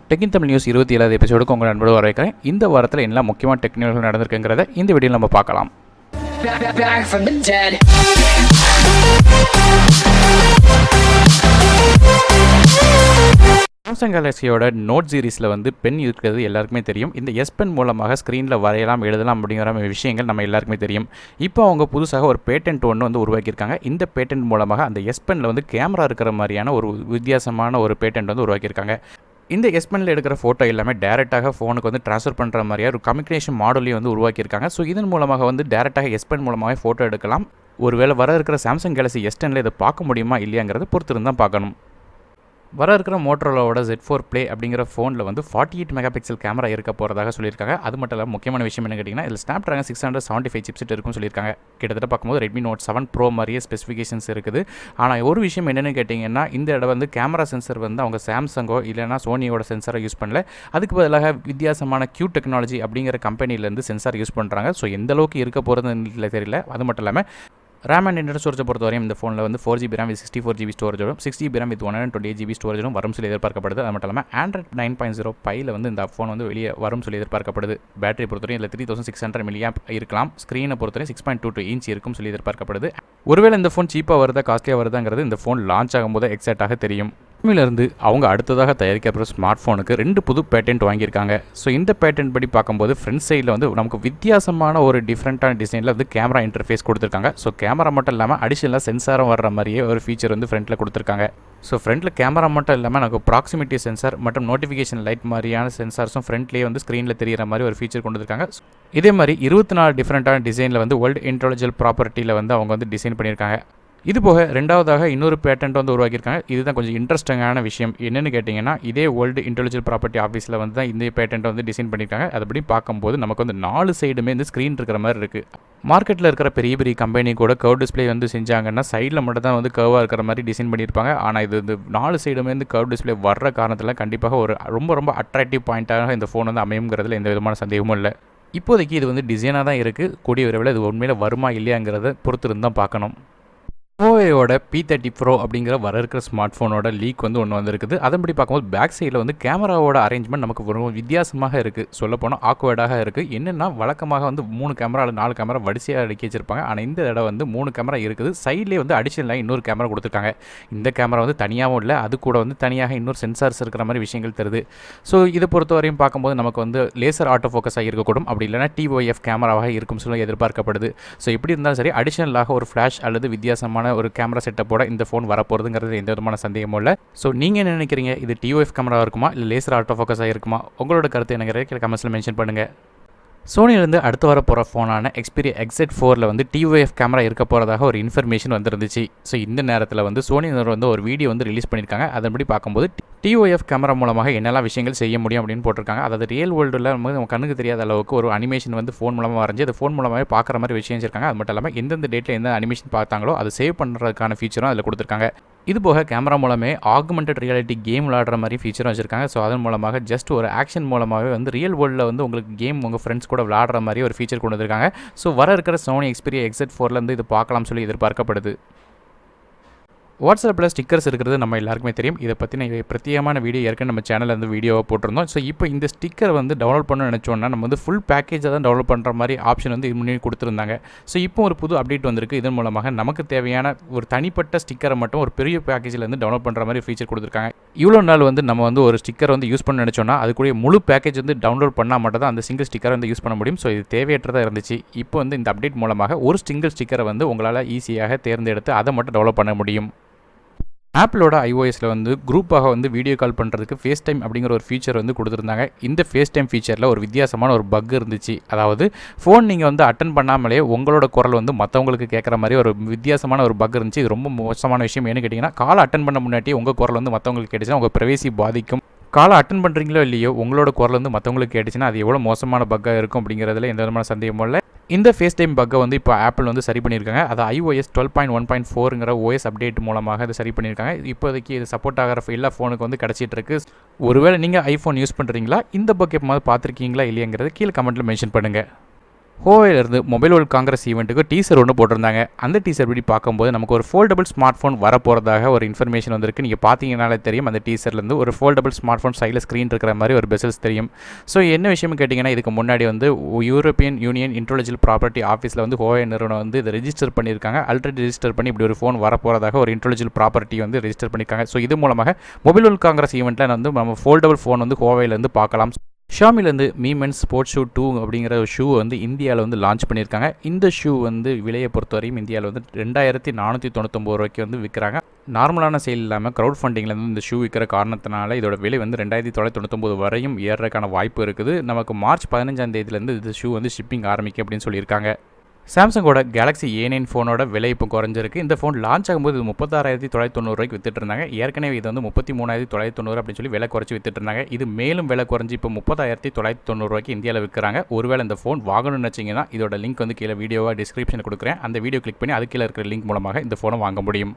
Tech இன் Tamil news 27வது எபிசோடுக்கு உங்கள் நண்பரோடு வரவேற்கிறேன். இந்த வாரத்தில் என்ன முக்கியமான டெக்னாலஜி நடந்திருக்குங்கிறத இந்த வீடியோவில் நம்ம பார்க்கலாம். Back from the dead. Samsung கேலக்ஸியோட நோட் சீரிஸில் பென் இருக்கிறது எல்லாருக்குமே தெரியும். இந்த எஸ் பென் மூலமாக ஸ்க்ரீனில் வரையலாம் எழுதலாம் அப்படிங்கிற விஷயங்கள் நம்ம எல்லாருக்குமே தெரியும். இப்போ அவங்க புதுசாக ஒரு பேட்டன்ட் ஒன்று உருவாக்கியிருக்காங்க. இந்த பேட்டன்ட் மூலமாக அந்த எஸ் பெனில் கேமரா இருக்கிற மாதிரியான ஒரு வித்தியாசமான ஒரு பேட்டன்ட் உருவாக்கியிருக்காங்க. இந்த எஸ் பெனில் எடுக்கிற ஃபோட்டோ எல்லாமே டேரெக்டாக ஃபோனுக்கு ட்ரான்ஸ்ஃபர் பண்ணுற மாதிரியாக ஒரு கம்யூனிகேஷன் மாடலையும் உருவாக்கியிருக்காங்க. ஸோ இதன் மூலமாக டேரெக்டாக எஸ் பென் மூலமாக ஃபோட்டோ எடுக்கலாம். ஒருவேளை வர இருக்கிற சாம்சங் கேலக்ஸி S10 இதை பார்க்க முடியுமா இல்லையாங்கிறத பொறுத்திருந்தான் பார்க்கணும். வர இருக்கிற மோட்டோரோலாவோட Z4 Play அப்படிங்கிற ஃபோனில் 48 மெகா பிக்சல் கேமரா இருக்க போகிறதாக சொல்லியிருக்காங்க. அது மட்டும் இல்லாமல் முக்கியமான விஷயம் என்ன கேட்டிங்கன்னா, இதில் Snapdragon 675 சிப்செட் இருக்குன்னு சொல்லியிருக்காங்க. கிட்டத்தட்ட பார்க்கும்போது Redmi Note 7 Pro மாதிரியே ஸ்பெசிஃபிகேஷன்ஸ் இருக்குது. ஆனால் ஒரு விஷயம் என்னென்னு கேட்டிங்கன்னா, இந்த இடம் கேமரா சென்சர் அவங்க சாம்சங்கோ இல்லைனா சோனியோட சென்சரை யூஸ் பண்ணல. அதுக்கு பதிலாக வித்தியாசமான Q டெக்னாலஜி அப்படிங்கிற கம்பெனிலேருந்து சென்சார் யூஸ் பண்ணுறாங்க. ஸோ எந்த அளவுக்கு இருக்க போகிறதுன்னு தெரியல. அது மட்டும் இல்லாமல் RAM and இன்டர்னல் ஸ்டோரேஜை பொறுத்தவரையும் இந்த ஃபோனில் 4GB RAM with 64GB ஸ்டோரேஜோடும் 6GB RAM with 128GB ஸ்டோரேஜோடும் வரும் சொல்லி எதிர்பார்க்கப்படுது. அது மட்டும் இல்லாமல் Android 9.0 Pieல இந்த ஃபோன் வெளியே வரும் சொல்லி எதிர்பார்க்கப்படுது. பேட்டரி பொறுத்தவரையும் இதில் 3600 mAh இருக்கலாம். ஸ்க்ரீனை பொறுத்தவரை 6.22 இன்ச் இருக்கும் சொல்லி எதிர்பார்க்கப்படுது. ஒருவேளை இந்த ஃபோன் சீப்பாக வருதா காஸ்ட்லியாக வருதாங்கிறது இந்த ஃபோன் லான்ச் ஆகும்போது எக்ஸாக்டாக தெரியும். இருந்து அவங்க அடுத்ததாக தயாரிக்கப்படுற ஸ்மார்ட் ஃபோனுக்கு 2 புது பேட்டன்ட் வாங்கியிருக்காங்க. ஸோ இந்த பேட்டன்ட் படி பார்க்கும்போது ஃப்ரண்ட் சைடில் நமக்கு வித்தியாசமான ஒரு டிஃப்ரெண்ட்டான டிசைனில் கேமரா இன்டர்ஃபேஸ் கொடுத்துருக்காங்க. ஸோ கேமரா மட்டும் இல்லாமல் அடிஷனலாக சென்சாரும் வர்ற மாதிரியே ஒரு ஃபீச்சர் ஃப்ரண்ட்டில் கொடுத்துருக்காங்க. ஸோ ஃப்ரண்ட்டில் கேமரா மட்டும் இல்லாமல் நமக்கு ப்ராக்சிமிட்டி சென்சார் மற்றும் நோட்டிஃபிகேஷன் லைட் மாதிரியான சென்சார்ஸும் ஃப்ரண்ட்லேயே ஸ்க்ரீனில் தெரிகிற மாதிரி ஒரு ஃபீச்சர் கொண்டு வந்திருக்காங்க. இதே மாதிரி 24 டிஃப்ரெண்ட்டான டிசைனில் வேர்ல்டு இன்டெலிஜென்ட் ப்ராப்பர்ட்டியில் அவங்க டிசைன் பண்ணியிருக்காங்க. இது போக ரெண்டாவதாக இன்னொரு பேட்டன்ட் உருவாக்கியிருக்காங்க. இதுதான் கொஞ்சம் இன்ட்ரெஸ்டிங்கான விஷயம். என்னென்னு கேட்டிங்கன்னா, இதே வேர்ல்டு இன்டெலிஜென்ட் ப்ராப்பர்ட்டி ஆஃபீஸில் தான் இந்த பேட்டன்ட் டிசைன் பண்ணியிருக்காங்க. அதுபடி பார்க்கும்போது நமக்கு 4 சைடுமே ஸ்க்ரீன் இருக்கிற மாதிரி இருக்குது. மார்க்கெட்டில் இருக்கிற பெரிய பெரிய கம்பெனி கூட கர்வ் டிஸ்பிளே செஞ்சாங்கன்னா சைடில் மட்டும் தான் கர்வாக இருக்கிற மாதிரி டிசைன் பண்ணியிருப்பாங்க. ஆனால் இது 4 சைடுமே கர்வ் டிஸ்பிளே வர்ற காரணத்தில் கண்டிப்பாக ஒரு ரொம்ப அட்ராக்டிவ் பாயிண்ட்டாக இந்த ஃபோன் அமையுங்கிறதுல எந்த விதமான சந்தேகமும் இல்லை. இப்போதைக்கு இது டிசைனாக தான் இருக்குது. கூடிய விரைவில் இது உண்மையில் வருமா இல்லையாங்கிறத பொறுத்திருந்து தான் பார்க்கணும். Huaweiயோட P30 Pro அப்படிங்கிற வர இருக்கிற ஸ்மார்ட் ஃபோனோட லீக் ஒன்று வந்திருக்குது. அதன்படி பார்க்கும்போது பேக் சைடில் கேமராவோட அரேஞ்ச்மெண்ட் நமக்கு ஒரு வித்தியாசமாக இருக்குது. சொல்லப்போனால் ஆக்வர்டாக இருக்குது. என்னென்னா வழக்கமாக 3 கேமரா அல்லது 4 கேமரா வரிசையாக அடுக்கி வச்சிருப்பாங்க. ஆனால் இந்த இடம் 3 கேமரா இருக்குது. சைட்லேயே அடிஷனலாக இன்னொரு கேமரா கொடுத்துருக்காங்க. இந்த கேமரா தனியாகவும் இல்லை, அது கூட தனியாக இன்னொரு சென்சார்ஸ் இருக்கிற மாதிரி விஷயங்கள் தருது. ஸோ இதை பொறுத்தவரையும் பார்க்கும்போது நமக்கு லேசர் ஆட்டோ ஃபோக்கஸாக இருக்கக்கூடும். அப்படி இல்லைனா TOF கேமராவாக இருக்கும் சொல்லி எதிர்பார்க்கப்படுது. ஸோ எப்படி இருந்தாலும் சரி அடிஷனலாக ஒரு ஃப்ளாஷ் அல்லது வித்தியாசமான ஒரு கேமரா செட்டப்போட இந்த ஃபோன் வரப்போகிறதுங்கிறது எந்த விதமான சந்தேகமும் இல்லை. ஸோ நீங்கள் என்ன நினைக்கிறீங்க? இது TOF கேமராவாக இருக்குமா இல்லை லேசர் ஆட்டோ ஃபோக்கஸாக இருக்குமா? உங்களோட கருத்து எனக்கு கீழே கமெண்ட்ஸில் மென்ஷன் பண்ணுங்கள். சோனியிலேருந்து அடுத்து வர போகிற ஃபோனான Xperia XA3 TOF கேமரா இருக்க போகிறதாக ஒரு இன்ஃபர்மேஷன் வந்துருந்துச்சு. ஸோ இந்த நேரத்தில் சோனி ஒரு வீடியோ ரிலீஸ் பண்ணியிருக்காங்க. அதன்படி பார்க்கும்போது TOF கேமரா மூலமாக என்னெல்லாம் விஷயங்கள் செய்ய முடியும் அப்படின்னு போட்டிருக்காங்க. அதாவது ரியல் வேர்ல்டில் நம்ம கண்ணுக்கு தெரியாத அளவுக்கு ஒரு அனிமேஷன் ஃபோன் மூலமாக வரைஞ்சி அது ஃபோன் மூலமாகவே பார்க்குற மாதிரி விஷயம் வச்சிருக்காங்க. அது மட்டும் இல்லாமல் எந்தெந்த டேட்டில் எந்த அனிமேஷன் பார்த்தாங்களோ அதை சேவ் பண்ணுறதுக்கான ஃபீச்சரும் அதில் கொடுத்துருக்காங்க. இது போக கேமரா மூலமே ஆகுமெண்டட் ரியாலிட்டி கேம் விளாடுற மாதிரி ஃபீச்சரும் வச்சிருக்காங்க. ஸோ அதன் மூலமாக ஜஸ்ட் ஒரு ஆக்ஷன் மூலமாகவே ரியல் வேர்ல்டில் உங்களுக்கு கேம் உங்கள் ஃப்ரெண்ட்ஸ் கூட விளாடுற மாதிரி ஒரு ஃபீச்சர் கொண்டு வந்திருக்காங்க. ஸோ வர இருக்கிற சோனி Xperia XA3 இது பார்க்கலாம் சொல்லி எதிர்பார்க்கப்படுது. வாட்ஸ்அப்பில் ஸ்டிக்கர்ஸ் இருக்கிறது நம்ம எல்லாருக்குமே தெரியும். இதை பற்றின பிரத்யேகமான வீடியோ ஏற்கனவே நம்ம சேனலில் வீடியோவை போட்டிருந்தோம். ஸோ இப்போ இந்த ஸ்டிக்கர் டவுன்லோட் பண்ண நினச்சோன்னா நம்ம ஃபுல் பேக்கேஜாக தான் டவுன்லோட் பண்ணுற மாதிரி ஆப்ஷன் இது முன்னாடி கொடுத்துருந்தாங்க. ஸோ இப்போ ஒரு புது அப்டேட் வந்திருக்கு. இதன் மூலமாக நமக்கு தேவையான ஒரு தனிப்பட்ட ஸ்டிக்கரை மட்டும் ஒரு பெரிய பேக்கேஜில் டவுன்லோட் பண்ணுற மாதிரி ஃபீச்சர் கொடுத்துருக்காங்க. இவ்வளோ நாள் நம்ம ஒரு ஸ்டிக்கர் யூஸ் பண்ண நினச்சோன்னா அதுக்குரிய முழு பேக்கேஜ் டவுன்லோட் பண்ணால் மட்டும் தான் அந்த சிங்கிள் ஸ்டிக்கரை யூஸ் பண்ண முடியும். ஸோ இது தேவையற்றதாக இருந்துச்சு. இப்போ இந்த அப்டேட் மூலமாக ஒரு சிங்கிள் ஸ்டிக்கரை உங்களால் ஈஸியாக தேர்ந்தெடுத்து அதை மட்டும் டெவலப் பண்ண முடியும். ஆப்பிளோட iOSல குரூப்பாக வீடியோ கால் பண்ணுறதுக்கு FaceTime அப்படிங்கிற ஒரு ஃபீச்சர் கொடுத்துருந்தாங்க. இந்த FaceTime ஃபீச்சரில் ஒரு வித்தியாசமான ஒரு பக் இருந்துச்சு. அதாவது ஃபோன் நீங்கள் அட்டன் பண்ணாமலே உங்களோட குரல் மற்றவங்களுக்கு கேட்குற மாதிரி ஒரு வித்தியாசமான ஒரு பக் இருந்துச்சு. இது ரொம்ப மோசமான விஷயம். ஏன்னு கேட்டிங்கன்னா, கால் அட்டன் பண்ண முன்னாடி உங்கள் குரல் மற்றவங்களுக்கு கேட்டுச்சுன்னா உங்கள் பிரைவசி பாதிக்கும். காலை அட்டன் பண்ணுறீங்களோ இல்லையோ உங்களோட குரல் மற்றவங்களுக்கு கேட்டுச்சுன்னா அது எவ்வளோ மோசமான பக்காக இருக்கும் அப்படிங்கிறதுல எந்த விதமான சந்தேகமும் இல்லை. இந்த FaceTime பக்கை இப்போ ஆப்பிள் சரி பண்ணியிருக்காங்க. அது iOS 12.1.4ங்கிற OS அப்டேட் மூலமாக அதை சரி பண்ணியிருக்காங்க. இப்போதைக்கு இது சப்போர்ட் ஆகிற எல்லா ஃபோனுக்கு கிடச்சிட்டு இருக்கு. ஒருவேளை நீங்கள் ஐஃபோன் யூஸ் பண்ணுறீங்களா, இந்த பக் எப்போது பார்த்துருக்கீங்களா இல்லையாங்கிறது கீழே கமெண்ட்டில் மென்ஷன் பண்ணுங்கள். ஹோவேலேருந்து மொபைல் வேர்ல்ட் காங்கிரஸ் ஈவெண்ட்டுக்கு டீசர் ஒன்று போட்டிருந்தாங்க. அந்த டீசர் படி பார்க்கும்போது நமக்கு ஒரு ஃபோல்டபுள் ஸ்மார்ட் ஃபோன் வரப்போகிறதாக ஒரு இன்ஃபர்மேஷன் வந்திருக்கு. நீங்கள் பார்த்தீங்கனாலே தெரியும், அந்த டீசர்லேருந்து ஒரு ஃபோல்டபுள் ஸ்மார்ட் ஃபோன் சைடில் ஸ்க்ரீன் இருக்கிற மாதிரி ஒரு பெசல்ஸ் தெரியும். ஸோ என்ன விஷயம்னு கேட்டிங்கன்னா, இதுக்கு முன்னாடி வந்து யூரோப்பியன் யூனியன் இன்டெலெக்சுவல் ப்ராப்பர்ட்டி ஆஃபீஸில் வந்து ஹோவே நிறுவனம் வந்து இதை ரெஜிஸ்டர் பண்ணியிருக்காங்க. ஆல்ரெடி ரெஜிஸ்டர் பண்ணி இப்படி ஒரு ஃபோன் வரப்போகிறதாக ஒரு இன்டெலெக்சுவல் ப்ராப்பர்ட்டி வந்து ரெஜிஸ்டர் பண்ணியிருக்காங்க. ஸோ இது மூலமாக மொபைல் வேர்ல்ட் காங்கிரஸ் ஈவெண்ட்டில் வந்து நம்ம ஃபோல்டபுள் ஃபோன் வந்து ஹோவேலேருந்து பார்க்கலாம். ஷாமிலேருந்து மீமென்ஸ் ஸ்போர்ட்ஸ் ஷூ 2 அப்படிங்கிற ஒரு ஷூ வந்து இந்தியாவில் வந்து லான்ச் பண்ணியிருக்காங்க. இந்த ஷூ வந்து விலையை பொறுத்தவரையும் இந்தியாவில் வந்து 2499 ரூபாய்க்கு வந்து விற்கிறாங்க. நார்மலான சேல் இல்லாமல் க்ரௌட் ஃபண்டிங்கில் வந்து இந்த ஷூ விற்கிற காரணத்தினால இதோட விலை வந்து 2999 வரையும் ஏறதுக்கான வாய்ப்பு இருக்குது. நமக்கு மார்ச் 15ஆம் தேதியிலேருந்து இந்த ஷூ வந்து ஷிப்பிங் ஆரம்பிக்கும் அப்படின்னு சொல்லியிருக்காங்க. சாம்சங்கோட கேலக்ஸி A9 ஃபோனோட விலை இப்போ குறைஞ்சிருக்கு. இந்த ஃபோன் லான்ச் ஆகும்போது இது 36,990 ரூபாய்க்கு வித்துட்டு இருந்தாங்க. ஏற்கனவே இது வந்து 33,990 அப்படின்னு சொல்லி விலை குறைச்சி வித்துட்டு இருந்தாங்க. இது மேலும் விலை குறைஞ்சி இப்போ 30,990 ரூபாய்க்கு இந்தியாவில் விற்கிறாங்க. ஒருவேளை இந்த ஃபோன் வாங்கணும்னு நினச்சிங்கன்னா இதோட லிங்க் வந்து கீழே வீடியோவாக டிஸ்கிரிப்ஷனில் கொடுக்குறேன். அந்த வீடியோ கிளிக் பண்ணி அது கீழே இருக்கிற லிங்க் மூலமாக இந்த ஃபோனை வாங்க முடியும்.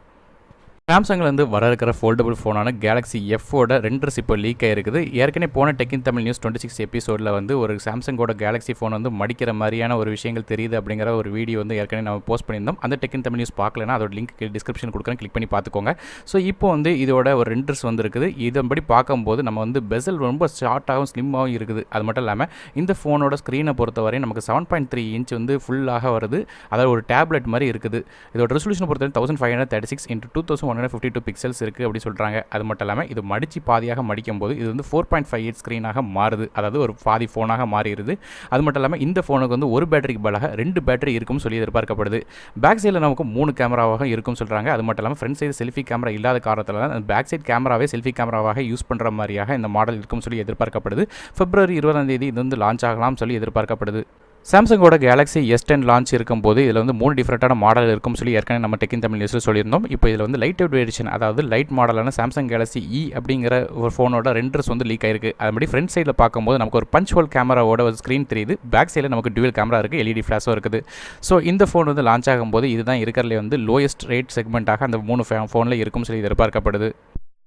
சாம்சங்லேருந்து வர இருக்கிற ஃபோல்டபுள் ஃபோனான கேலக்ஸி Fஓட ரெண்டர்ஸ் இப்போ லீக் ஆகிருக்குது. ஏற்கனவே போன டெக் இன் தமிழ் நியூஸ் 26 எபிசோடில் வந்து ஒரு சாம்சங்கோட கேலக்ஸி ஃபோன் வந்து மடிக்கிற மாதிரியான ஒரு விஷயங்கள் தெரியுது அப்படிங்கிற ஒரு வீடியோ வந்து ஏற்கனவே நம்ம போஸ்ட் பண்ணியிருந்தோம். அந்த டெக் இன் தமிழ் நியூஸ் பார்க்கலன்னா அதோட லிங்க் டிஸ்கிரிப்ஷன் கொடுக்குறேன், கிளிக் பண்ணி பார்த்துக்கோங்க. ஸோ இப்போ வந்து இதோட ஒரு ரெண்டர்ஸ் வந்துருக்குது. இதன்படி பார்க்கும்போது நம்ம வந்து பெசல் ரொம்ப ஷார்ட்டாகவும் ஸ்லிம்மாகவும் இருக்குது. அது மட்டும் இல்லாமல் இந்த ஃபோனோட ஸ்க்ரீனை பொறுத்தவரை நமக்கு 7.3 இன்ச் வந்து ஃபுல்லாக வருது. அதாவது ஒரு டேப்லெட் மாதிரி இருக்குது. இதோட ரெசல்யூஷனை பொறுத்தவரை 1536 × 2152 பிக்சல்ஸ் இருக்குது அப்படி சொல்கிறாங்க. அது மட்டும் இல்லாமல் இது மடித்து பாதியாக மடிக்கும் போது இது வந்து 4.58 ஸ்க்ரீனாக மாறுது. அதாவது ஒரு பாதி ஃபோனாக மாறிடுது. அது மட்டும் இல்லாமல் இந்த ஃபோனுக்கு வந்து ஒரு பேட்டரிக்கு பதிலாக 2 பேட்டரி இருக்கும்னு சொல்லி எதிர்பார்க்கப்படுது. பேக் சைடில் நமக்கு 3 கேமராவாக இருக்கும்னு சொல்கிறாங்க. அது மட்டும் இல்லாமல் ஃப்ரண்ட் சைடு செல்ஃபி கேமரா இல்லாத காரணத்தில் தான் பேக் சைட் கேமராவே செல்ஃபி கேமராவாக யூஸ் பண்ணுற மாதிரியாக இந்த மாடல் இருக்கும்னு சொல்லி எதிர்பார்க்கப்படுது. February 20ஆம் தேதி இது வந்து லான்ச் ஆகலாம் சொல்லி எதிர்பார்க்கப்படுது. சாம்சங்கோட கேலக்ஸி S10 லான்ச் இருக்கும்போது இதில் வந்து 3 டிஃப்ரெண்ட்டான மாடல் இருக்கும்னு சொல்லி ஏற்கனவே நம்ம டெக் இன் தமிழ் நியூஸில் சொல்லியிருந்தோம். இப்போ இதில் வந்து லைட் வெயிட் வெர்ஷன், அதாவது லைட் மாடலான சாம்சங் கேலக்ஸி E அப்படிங்கிற ஒரு ஃபோனோட ரெண்டர்ஸ் வந்து லீக் ஆயிருக்கு. அதுபடி ஃப்ரண்ட் சைடில் பார்க்கும்போது நமக்கு ஒரு பஞ்ச் ஹோல் கேமராவோட ஒரு ஸ்க்ரீன் தெரியுது. பேக் சைடில் நமக்கு டுவல் கேமரா இருக்குது, LED ஃப்ளாஷும் இருக்குது. ஸோ இந்த ஃபோன் வந்து லான்ச் ஆகும்போது இதுதான் இருக்கிறதுலே வந்து லோயஸ்ட் ரேட் செக்மெண்ட்டாக அந்த 3 ஃபோனில் இருக்கும்னு சொல்லி எதிர்பார்க்கப்படுது.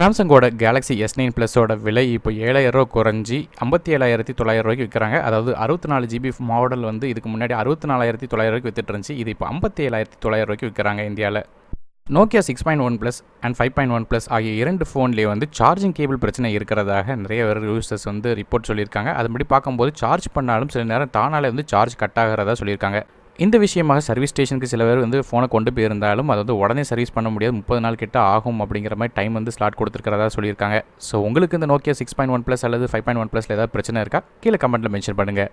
சாம்சங்கோட கேலக்ஸி S9 ப்ளஸோட விலை இப்போ 7,000 ரூபா குறைஞ்சி 57,900 ரூபாய்க்கு விற்கிறாங்க. அதாவது 64 GB மாடல் வந்து இதுக்கு முன்னாடி 64,900 ரூபாய்க்கு வித்துட்டு இருந்துச்சு. இது இப்போ 57,900 ரூபாய்க்கு விற்கிறாங்க இந்தியாவில். நோக்கியா 6.1 ப்ளஸ் அண்ட் 5.1 ப்ளஸ் ஆகிய 2 ஃபோன்லேயே வந்து சார்ஜிங் கேபிள் பிரச்சனை இருக்கிறதாக நிறைய யூசர்ஸ் வந்து ரிப்போர்ட் சொல்லியிருக்காங்க. அதுபடி பார்க்கும்போது சார்ஜ் பண்ணாலும் சில நேரம் தானாலே வந்து சார்ஜ் கட் ஆகிறதா சொல்லியிருக்காங்க. இந்த விஷயமாக சர்வீஸ் ஸ்டேஷனுக்கு சில பேர் வந்து ஃபோனை கொண்டு போயிருந்தாலும் அது வந்து உடனே சர்வீஸ் பண்ண முடியாது, 30 நாள் கிட்ட ஆகும் அப்படிங்கிற மாதிரி டைம் வந்து ஸ்லாட் கொடுத்துருக்கிறதா சொல்லியிருக்காங்க. ஸோ உங்களுக்கு இந்த நோக்கியா 6.1 ப்ளஸ் அல்லது 5.1 ப்ளஸில் ஏதாவது பிரச்சனை இருக்கா கீழே கமெண்ட்டில் மென்ஷன் பண்ணுங்கள்.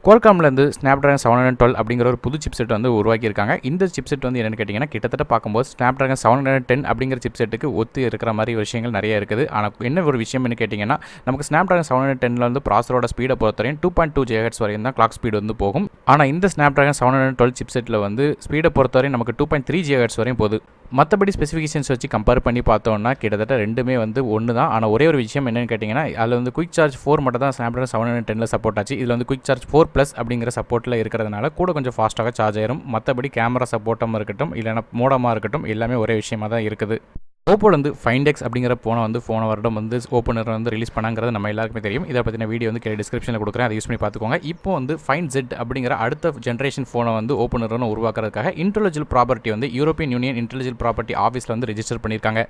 Qualcommலேருந்து Snapdragon 712 அப்படிங்கிற ஒரு புது சிப்செட் வந்து உருவாக்கியிருக்காங்க. இந்த சிப்செட் வந்து என்னென்னு கேட்டிங்கன்னா, கிட்டத்தட்ட பார்க்கும்போது Snapdragon 710 அப்படிங்கிற சிப்செட்டுக்கு ஒத்து இருக்கிற மாதிரி விஷயங்கள் நிறைய இருக்குது. ஆனால் என்ன ஒரு விஷயம்னு கேட்டிங்கன்னா, நமக்கு Snapdragon 710 வந்து ப்ராசரோட ஸ்பீடை பொறுத்தவரையும் 2.2 GHz வரையும் தான் கிளாக் ஸ்பீடு வந்து போகும். ஆனால் இந்த Snapdragon 712 சிப்செட்டில் வந்து ஸ்பீடை பொறுத்தவரையும் நமக்கு 2.3 GHz வரையும் போகுது. மற்றபடி ஸ்பெசிஃபிகேஷன்ஸ் வச்சு கம்பேர் பண்ணி பார்த்தோம்னா கிட்டத்தட்ட ரெண்டுமே வந்து ஒன்று தான். ஆனால் ஒரே ஒரு விஷயம் என்னென்னு கேட்டிங்கன்னா, அதில் வந்து குயிக் சார்ஜ் 4 மட்டும் தான் Snapdragon 710 சப்போர்ட் ஆச்சு. இதில் வந்து குயிக் சார்ஜ் 4 ப்ளஸ் அப்படிங்கிற சப்போர்ட்டில் இருக்கிறதுனால கூட கொஞ்சம் ஃபாஸ்ட்டாக சார்ஜ் ஆயிரும். மற்றபடி கேமரா சப்போர்ட்டாக இருக்கட்டும் இல்லைனா மோடமாக இருக்கட்டும் எல்லாமே ஒரே விஷயமாக தான் இருக்குது. ஓப்போவில் வந்து Find Z அப்படிங்கிற ஃபோனை வந்து போன வருடம் வந்து ஓப்பனர் வந்து ரிலீஸ் பண்ணாங்கிறது நம்ம எல்லாருக்குமே தெரியும். இதை பற்றின வீடியோ வந்து கீழே டிஸ்கிரிப்ஷனில் கொடுக்குறேன், அதை யூஸ் பண்ணி பார்த்துக்கோங்க. இப்போ வந்து Find Z அப்படிங்கிற அடுத்த ஜென்ரேஷன் ஃபோனை வந்து ஓப்பனர் உருவாக்குறதுக்காக இன்டெலெக்சுவல் ப்ராப்பர்ட்டி வந்து யூரோப்பியன் யூனியன் இன்டெலெக்சுவல் ப்ராப்பர்ட்டி ஆஃபீஸில் வந்து ரெஜிஸ்டர் பண்ணியிருக்காங்க.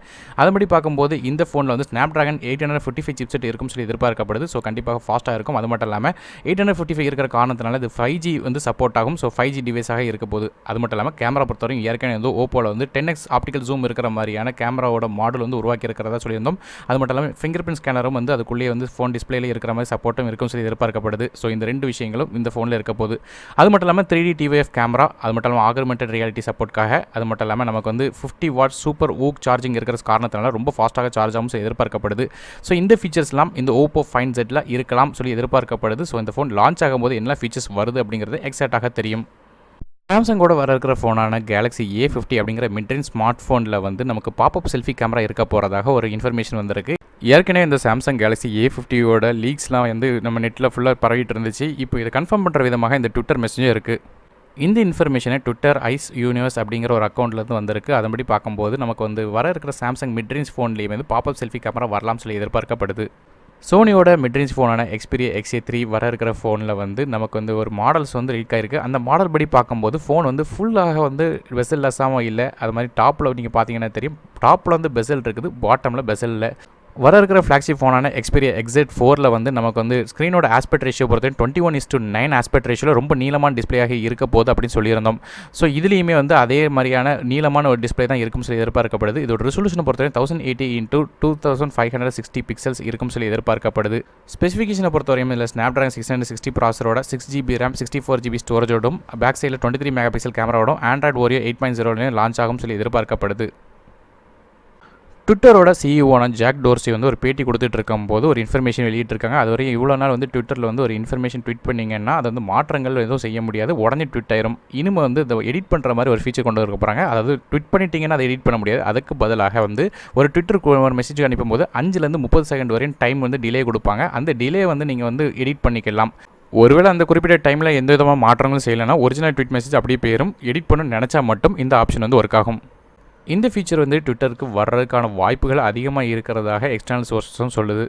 அதுபடி பார்க்கும்போது இந்த ஃபோனில் வந்து Snapdragon 855 சிப்செட் இருக்கும்னு சொல்லி எதிர்பார்க்கப்படுது. ஸோ கண்டிப்பாக ஃபாஸ்ட்டாக இருக்கும். அது மட்டும் இல்லாமல் 855 இருக்கிற காரணத்தினால இது 5G வந்து சப்போர்ட் ஆகும். ஸோ 5G டிவைஸாக இருக்க போகுது. அது மட்டும் இல்லாமல் கேமரா பொறுத்தவரைக்கும் ஏற்கனவே வந்து ஓப்போவில் வந்து 10x ஆப்டிக்கல் ஜூம் இருக்கிற மாதிரியான கேமராவோட மாடல் வந்து உருவாக்கி இருக்கிறதா சொல்லியிருந்தோம். அது மட்டும் இல்லாமல் ஃபிங்கர் பிரிண்ட் ஸ்கேனரும் வந்து அதுக்குள்ளேயே வந்து ஃபோன் டிஸ்பிளேல இருக்கிற மாதிரி சப்போர்ட்டும் இருக்கும் சொல்லி எதிர்பார்க்கப்படுது. ஸோ இந்த ரெண்டு விஷயங்களும் இந்த ஃபோனில் இருக்க போகுது. அது மட்டும் இல்லாமல் 3D TVF கேமரா, அது மட்டும் இல்லாமல் ஆகுமெண்டட் ரியாலிட்டி சப்போர்ட்காக, அது மட்டும் இல்லாமல் நமக்கு வந்து 50 வாட் சூப்பர் ஊக் சார்ஜிங் இருக்கிற காரணத்தினால ரொம்ப ஃபாஸ்ட்டாக சார்ஜ் ஆகும் எதிர்பார்க்கப்படுது. ஸோ இந்த ஃபீச்சர்ஸ்லாம் இந்த Oppo Find Zல இருக்கலாம் சொல்லி எதிர்பார்க்கப்படுது. ஸோ இந்த ஃபோன் லான்ச் ஆகும்போது என்ன ஃபீச்சர்ஸ் வருது அப்படிங்கிறது எக்ஸாக்டாக தெரியும். சாம்சங்கோட வர இருக்கிற ஃபோனான கேலக்ஸி A50 அப்படிங்கிற மிட்ரேஞ்ச் ஸ்மார்ட் ஃபோனில் வந்து நமக்கு பாப்அப் செல்ஃபி கேமரா இருக்க போகிறதாக ஒரு இன்ஃபர்மேஷன் வந்திருக்கு. ஏற்கனவே இந்த சாம்சங் கேலக்ஸி A50யோட லீக்ஸ்லாம் வந்து நம்ம நெட்டில் ஃபுல்லாக பரவிட்டு இருந்துச்சு. இப்போ இதை கன்ஃபார்ம் பண்ணுற விதமாக இந்த ட்விட்டர் மெசேஜும் இருக்குது. இந்த இன்ஃபர்மேஷனை ட்விட்டர் ஐஸ் யூனிவர்ஸ் அப்படிங்கிற ஒரு அக்கௌண்ட்லேருந்து வந்திருக்கு. அதன்படி பார்க்கும்போது நமக்கு வந்து வர இருக்கிற சாம்சங் மிட்ரேஞ்ச் ஃபோன்லேயே வந்து பாப்அப் செல்ஃபி கேமரா வரலாம்னு சொல்லி எதிர்பார்க்கப்படுது. சோனியோட மிட்ரேஞ்ச் ஃபோனான Xperia XA3 வர இருக்கிற ஃபோனில் வந்து நமக்கு வந்து ஒரு மாடல்ஸ் வந்து லீக் ஆகிருக்கு. அந்த மாடல் படி பார்க்கும்போது ஃபோன் வந்து ஃபுல்லாக வந்து பெசல் லெஸ்ஸாகவும் இல்லை. அது மாதிரி டாப்பில் நீங்கள் பார்த்தீங்கன்னா தெரியும், டாப்பில் வந்து பெசல் இருக்குது, பாட்டமில் பெசல் இல்லை. வர இருக்கிற ஃப்ளாக்ஷிப் ஃபோனான Xperia XA4 வந்து நமக்கு வந்து ஸ்க்ரீனோட ஆஸ்பெக்ட் ரேஷியோ பொறுத்தவரை 21:9 ஆஸ்பெக்ட் ரேஷியோவில் ரொம்ப நீளமான டிஸ்பிளேயாக இருக்க போகுது அப்படின்னு சொல்லியிருந்தோம். ஸோ இதுலேயுமே வந்து அதே மாதிரியான நீளமான ஒரு டிஸ்பிளே தான் இருக்கும்னு சொல்லி எதிர்பார்க்கப்படுது. இதோட ரெசல்யூஷனை பொறுத்தவரை 1080x2560 பிக்சல்ஸ் இருக்கும்னு சொல்லி எதிர்பார்க்கப்படுது. ஸ்பெசிஃபிகேஷனை பொறுத்தவரையும் இதில் Snapdragon 660 ப்ராசரோட 6GB RAM 64GB ஸ்டோரேஜோடும் பேக் சைடில் 23 மெகா பிக்சல் கேமராவோடும் Android Oreo 8.0 லான்ச் ஆகும் சொல்லி எதிர்பார்க்கப்படுது. ட்விட்டரோட சிஇஓன ஜாக் டோர்சி வந்து ஒரு பேட்டி கொடுத்துட்டு இருக்கும்போது ஒரு இன்ஃபர்மேஷன் வெளியிட்டிருக்காங்க. அது வரையும் இவ்வளோ நாள் வந்து ட்விட்டரில் வந்து ஒரு இன்ஃபர்மேஷன் ட்வீட் பண்ணிங்கன்னா அது வந்து மாற்றங்கள் எதுவும் செய்ய முடியாது, உடனே ட்வீட் ஆயிரும். இனிமேல் வந்து இதை எடிட் பண்ணுற மாதிரி ஒரு ஃபீச்சர் கொண்டு வர போகிறாங்க. அதாவது ட்வீட் பண்ணிட்டீங்கன்னா அதை எடிட் பண்ண முடியாது. அதுக்கு பதிலாக வந்து ஒரு ட்விட்டருக்கு ஒரு மெசேஜ் அனுப்பும்போது 5லேருந்து 30 செகண்ட் வரையும் டைம் வந்து டிலே கொடுப்பாங்க. அந்த டிலே வந்து நீங்கள் வந்து எடிட் பண்ணிக்கலாம். ஒருவேளை அந்த குறிப்பிட்ட டைமில் எந்த விதமான மாற்றங்களும் செய்யலைன்னா ஒரிஜினல் ட்வீட் மெசேஜ் அப்படியே போயிடும். எடிட் பண்ணணும்னு நினச்சா மட்டும் இந்த ஆப்ஷன் வந்து ஒர்க் ஆகும். இந்த ஃபீச்சர் வந்து ட்விட்டருக்கு வர்றதுக்கான வாய்ப்புகள் அதிகமாக இருக்கிறதாக எக்ஸ்டர்னல் சோர்ஸஸும் சொல்லுது.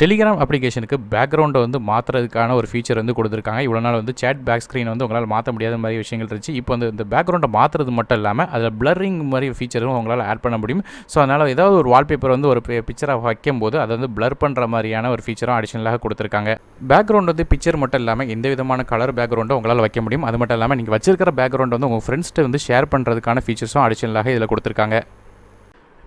டெலிகிராம் அப்ளிகேஷனுக்கு பேக்ரவுண்டை வந்து மாற்றுறதுக்கான ஒரு ஃபீச்சர் வந்து கொடுத்துருக்காங்க. இவ்வளோ நாள் வந்து சேட் பேக் ஸ்க்ரீன் வந்து உங்களால் மாற்ற முடியாத மாதிரி விஷயங்கள் இருந்துச்சு. இப்போ வந்து இந்த பேக்ரவுண்டை மாற்றுறது மட்டும் இல்லாமல் அதில் பிளரிங் மாதிரி ஃபீச்சரும் உங்களால் ஆட் பண்ண முடியும். ஸோ அதனால் ஏதாவது ஒரு வால்பேப்பர் வந்து ஒரு பிக்சராக வைக்கும்போது அதை வந்து பிளர் பண்ணுற மாதிரியான ஒரு ஃபீச்சரும் அடிஷனலாக கொடுத்துருக்காங்க. பேக்ரவுண்ட் வந்து பிக்சர் மட்டும் இல்லாமல் எந்த விதமான கலர் பேக்ரவுண்டை உங்களால் வைக்க முடியும். அது மட்டும் இல்லாமல் நீங்கள் வச்சிருக்கிற பேக்ரவுண்ட் வந்து உங்கள் ஃப்ரெண்ட்ஸ்ட்டு வந்து ஷேர் பண்ணுறதுக்கான ஃபீச்சர்ஸும் அடிஷனலாக இதில் கொடுத்துருக்காங்க.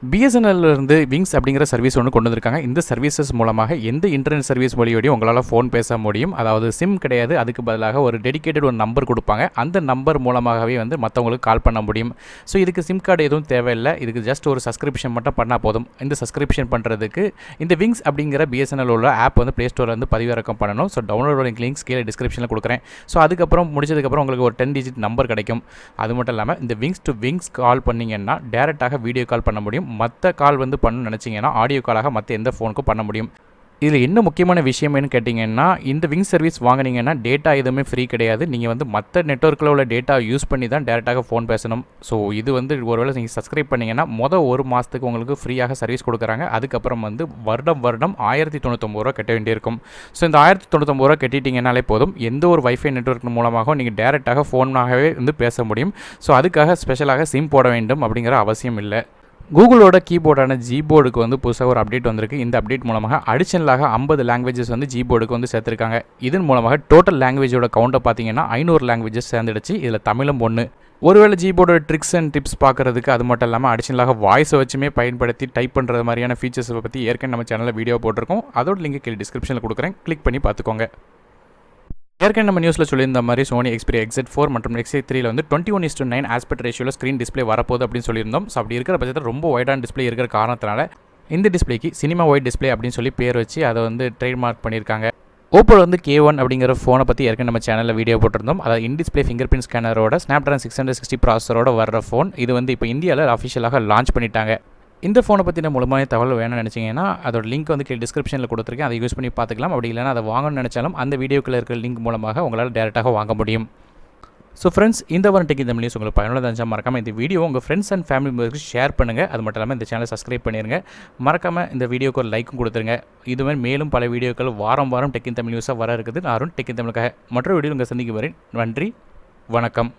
பிஎஸ்என்எல்லிருந்து விங்ஸ் அப்படிங்கிற சர்வீஸ் ஒன்று கொண்டு வந்திருக்காங்க. இந்த சர்வீசஸ் மூலமாக எந்த இன்டர்நெட் சர்வீஸ் மொழியோடையும் உங்களால் ஃபோன் பேச முடியும். அதாவது சிம் கிடையாது, அதுக்கு பதிலாக ஒரு டெடிகேட்டட் ஒரு நம்பர் கொடுப்பாங்க. அந்த நம்பர் மூலமாகவே வந்து மற்றவங்களுக்கு கால் பண்ண முடியும். ஸோ இதுக்கு சிம் கார்டு எதுவும் தேவையில்லை. இதுக்கு ஜஸ்ட் ஒரு சப்ஸ்கிரிப்ஷன் மட்டும் பண்ணால் போதும். இந்த சப்ஸ்கிரிப்ஷன் பண்ணுறதுக்கு இந்த விங்ஸ் அப்படிங்கிற பிஎஸ்என்எல் உள்ள ஆப் வந்து ப்ளே ஸ்டோரில் வந்து பதிவிறக்கம் பண்ணணும். ஸோ டவுன்லோட் லிங்க்ஸ் கீழே டிஸ்கிரிப்ஷனில் கொடுக்குறேன். ஸோ அதுக்கப்புறம் முடிச்சதுக்கப்புறம் உங்களுக்கு ஒரு 10 டிஜிட் நம்பர் கிடைக்கும். அது மட்டும் இல்லாமல் இந்த விங்ஸ் டு விங்ஸ் கால் பண்ணிங்கன்னா டேரெக்டாக வீடியோ கால் பண்ண முடியும். மற்ற கால் வந்து பண்ணணும்னு நினச்சிங்கன்னா ஆடியோ காலாக மற்ற எந்த ஃபோனுக்கும் பண்ண முடியும். இதில் என்ன முக்கியமான விஷயம்னு கேட்டிங்கன்னா, இந்த விங் சர்வீஸ் வாங்கினீங்கன்னா டேட்டா எதுவுமே ஃப்ரீ கிடையாது. நீங்கள் வந்து மற்ற நெட்வொர்க்கில் உள்ள டேட்டா யூஸ் பண்ணி தான் டேரெக்டாக ஃபோன் பேசணும். ஸோ இது வந்து ஒருவேளை நீங்கள் சப்ஸ்கிரைப் பண்ணிங்கன்னா ஒரு மாதத்துக்கு உங்களுக்கு ஃப்ரீயாக சர்வீஸ் கொடுக்குறாங்க. அதுக்கப்புறம் வந்து வருடம் 1099 ரூபா கட்ட வேண்டியிருக்கும். ஸோ இந்த 1099 ரூபா கட்டிட்டீங்கன்னாலே போதும், எந்த ஒரு வைஃபை நெட்வொர்க் மூலமாக நீங்கள் டேரெக்டாக ஃபோனாகவே வந்து பேச முடியும். ஸோ அதுக்காக ஸ்பெஷலாக சிம் போட வேண்டும் அப்படிங்கிற அவசியம் இல்லை. கூகுளோட கீபோர்டான ஜிபோர்டுக்கு வந்து புதுசாக ஒரு அப்டேட் வந்திருக்கு. இந்த அப்டேட் மூலமாக அடிஷனலாக 50 லாங்குவேஜஸ் வந்து ஜிபோர்டுக்கு வந்து சேர்த்துருக்காங்க. இதன் மூலமாக டோட்டல் லாங்குவேஜோட கவுண்டை பார்த்தீங்கன்னா 500 லாங்குவேஜஸ் சேர்ந்துடுச்சு. இதில் தமிழும் ஒன்று. ஒருவேளை ஜிபோர்டோட ட்ரிக்ஸ் அண்ட் டிப்ஸ் பார்க்குறதுக்கு அது மட்டும் இல்லாமல் அடிஷனலாக வாய்ஸை வச்சுமே பயன்படுத்தி டைப் பண்ணுறது மாதிரியான ஃபீச்சர்ஸை பற்றி ஏற்கனவே நம்ம சேனலில் வீடியோ போட்டிருக்கோம். அதோட லிங்க் கீழே டிஸ்கிரிப்ஷனில் கொடுக்குறேன், கிளிக் பண்ணி பார்த்துக்கோங்க. ஏற்கனவே நம்ம நியூஸில் சொல்லியிருந்த மாதிரி சோனி Xperia XA4 மற்றும் XA3 வந்து 21:9 ஆஸ்பெக்ட் ரேஷியோவில் ஸ்க்ரீன் டிஸ்பிளே வரப்போகுது அப்படின்னு சொல்லியிருந்தோம். ஸோ அப்படி இருக்கிற பட்சத்தில் ரொம்ப ஒய்டான டிஸ்பிளே இருக்கிற காரணத்தினால இந்த டிஸ்பிளேக்கு சினிமா ஒயிட் டிஸ்பிளே அப்படின்னு சொல்லி பேர் வச்சு அதை வந்து ட்ரேட்மார்க் பண்ணியிருக்காங்க. ஓப்போவில் வந்து K1 அப்படிங்கிற ஃபோனை பற்றி ஏற்கனவே நம்ம சேனலில் வீடியோ போட்டிருந்தோம். அதாவது இன் டிஸ்பிளே ஃபிங்கர் பிரிண்ட் ஸ்கேனரோட Snapdragon 660 ப்ராசரோட வர்ற ஃபோன் இது வந்து இப்போ இந்தியாவில் அஃபிஷியலாக லான்ச் பண்ணிட்டாங்க. இந்த ஃபோனை பற்றின முழுமையான தகவல் வேணும்னு நினச்சிங்கன்னா அதோட லிங்க் வந்து கீழே டிஸ்கிரிப்ஷனில் கொடுத்துருக்கேன், அதை யூஸ் பண்ணி பார்த்துக்கலாம். அப்படி இல்லைனா அதை வாங்கணும்னு நினச்சாலும் அந்த வீடியோக்குள்ளே இருக்கிற லிங்க் மூலமாக உங்களால் டேரெக்டாக வாங்க முடியும். ஸோ ஃப்ரெண்ட்ஸ், இந்த வாரம் டெக் இந்த நியூஸ் உங்களுக்கு பயனுள்ளதாக இருந்துச்சா மறக்காமல் இந்த வீடியோ உங்கள் ஃப்ரெண்ட்ஸ் அண்ட் ஃபேமிலி மெம்பர்ஸ்க்கு ஷேர் பண்ணுங்கள். அது மட்டும் இல்லாமல் இந்த சேனலை சப்ஸ்கிரைப் பண்ணிடுங்க. மறக்காமல் இந்த வீடியோக்கு ஒரு லைக்கும் கொடுத்துருங்க. இதுமாதிரி மேலும் பல வீடியோக்கள் வாரம் டெக் இன் தமிழ் நியூஸாக வர இருக்குது. நான் டெக் இன் தமிழுக்காக மற்றொரு வீடியோ உங்கள் சந்திக்கும் வரேன். நன்றி, வணக்கம்.